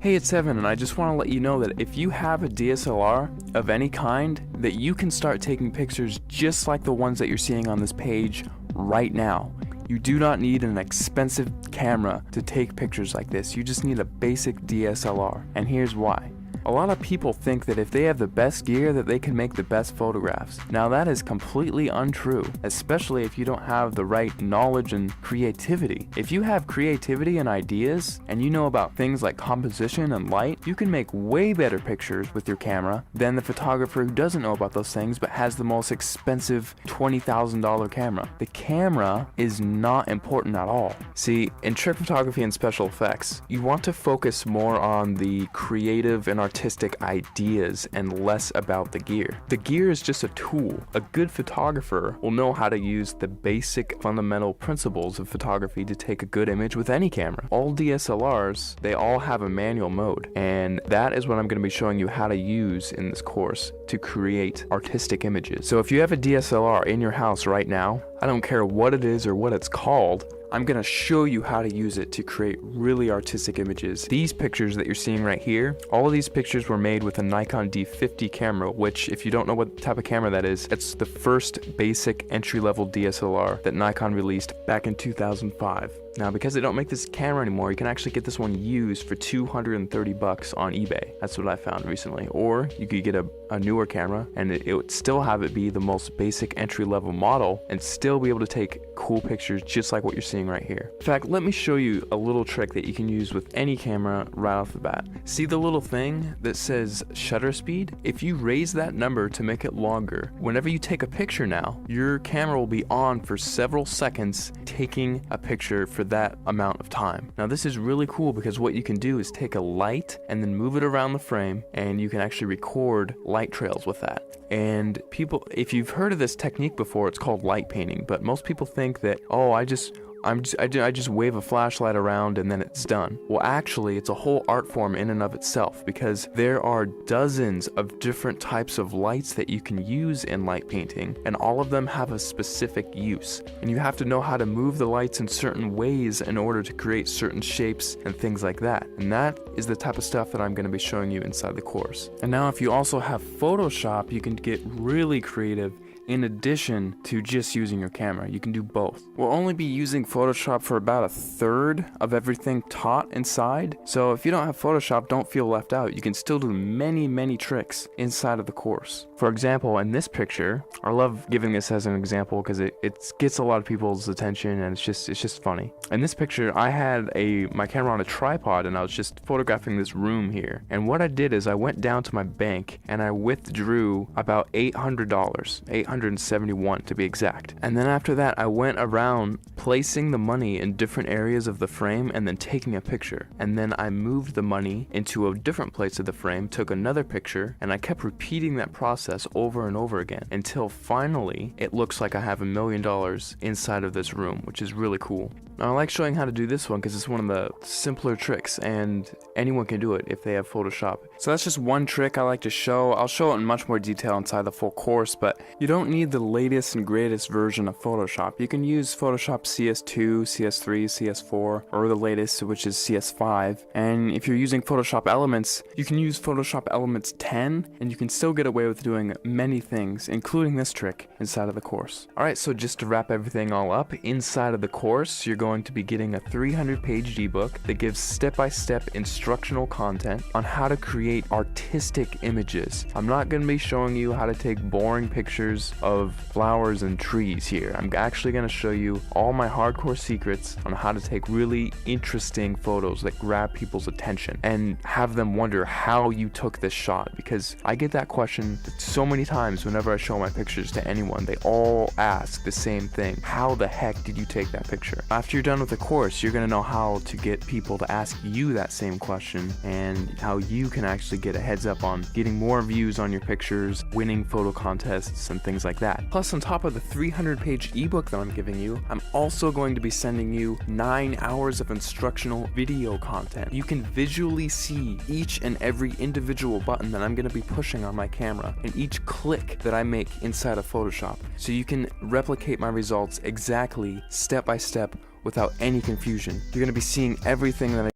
Hey, it's Evan, and I just want to let you know that if you have a DSLR of any kind, that you can start taking pictures just like the ones that you're seeing on this page right now. You do not need an expensive camera to take pictures like this. You just need a basic DSLR, and here's why. A lot of people think that if they have the best gear that they can make the best photographs. Now that is completely untrue, especially if you don't have the right knowledge and creativity. If you have creativity and ideas, and you know about things like composition and light, you can make way better pictures with your camera than the photographer who doesn't know about those things but has the most expensive $20,000 camera. The camera is not important at all. See, in trick photography and special effects, you want to focus more on the creative and artistic ideas and less about the gear. The gear is just a tool. A good photographer will know how to use the basic fundamental principles of photography to take a good image with any camera. All DSLRs, they all have a manual mode, and that is what I'm going to be showing you how to use in this course to create artistic images. So if you have a DSLR in your house right now, I don't care what it is or what it's called, I'm going to show you how to use it to create really artistic images. These pictures that you're seeing right here, all of these pictures were made with a Nikon D50 camera, which, if you don't know what type of camera that is, it's the first basic entry-level DSLR that Nikon released back in 2005. Now, because they don't make this camera anymore, you can actually get this one used for $230 on eBay. That's what I found recently. Or you could get a newer camera, and it would still have it be the most basic entry-level model and still be able to take cool pictures just like what you're seeing right here. In fact, let me show you a little trick that you can use with any camera right off the bat. See the little thing that says shutter speed? If you raise that number to make it longer, whenever you take a picture now, your camera will be on for several seconds taking a picture for that amount of time. Now this is really cool because what you can do is take a light and then move it around the frame, and you can actually record light trails with that. And people, if you've heard of this technique before, it's called light painting, but most people think that, oh, I just wave a flashlight around and then it's done. Well, actually, it's a whole art form in and of itself, because there are dozens of different types of lights that you can use in light painting, and all of them have a specific use. And you have to know how to move the lights in certain ways in order to create certain shapes and things like that. And that is the type of stuff that I'm going to be showing you inside the course. And now if you also have Photoshop, you can get really creative. In addition to just using your camera, you can do both. We'll only be using Photoshop for about a third of everything taught inside, so if you don't have Photoshop, don't feel left out. You can still do many tricks inside of the course. For example, in this picture, I love giving this as an example because it gets a lot of people's attention, and it's just funny. In this picture, I had my camera on a tripod, and I was just photographing this room here. And what I did is I went down to my bank and I withdrew about $800, $871 to be exact. And then after that, I went around placing the money in different areas of the frame and then taking a picture. And then I moved the money into a different place of the frame, took another picture, and I kept repeating that process over and over again until finally it looks like I have $1 million inside of this room, which is really cool. Now, I like showing how to do this one because it's one of the simpler tricks, and anyone can do it if they have Photoshop. So that's just one trick I like to show. I'll show it in much more detail inside the full course, but you don't need the latest and greatest version of Photoshop. You can use Photoshop CS2, CS3, CS4, or the latest, which is CS5. And if you're using Photoshop Elements, you can use Photoshop Elements 10, and you can still get away with doing many things, including this trick, inside of the course. Alright, so just to wrap everything all up, inside of the course, you're going to be getting a 300-page ebook that gives step-by-step instructional content on how to create artistic images. I'm not going to be showing you how to take boring pictures of flowers and trees here. I'm actually going to show you all my hardcore secrets on how to take really interesting photos that grab people's attention and have them wonder how you took this shot, because I get that question so many times whenever I show my pictures to anyone. They all ask the same thing: how the heck did you take that picture? After you're done with the course, you're going to know how to get people to ask you that same question, and how you can actually get a heads up on getting more views on your pictures, winning photo contests, and things like that. Plus, on top of the 300-page ebook that I'm giving you, I'm also going to be sending you 9 hours of instructional video content. You can visually see each and every individual button that I'm going to be pushing on my camera and each click that I make inside of Photoshop, so you can replicate my results exactly, step by step, without any confusion. You're going to be seeing everything that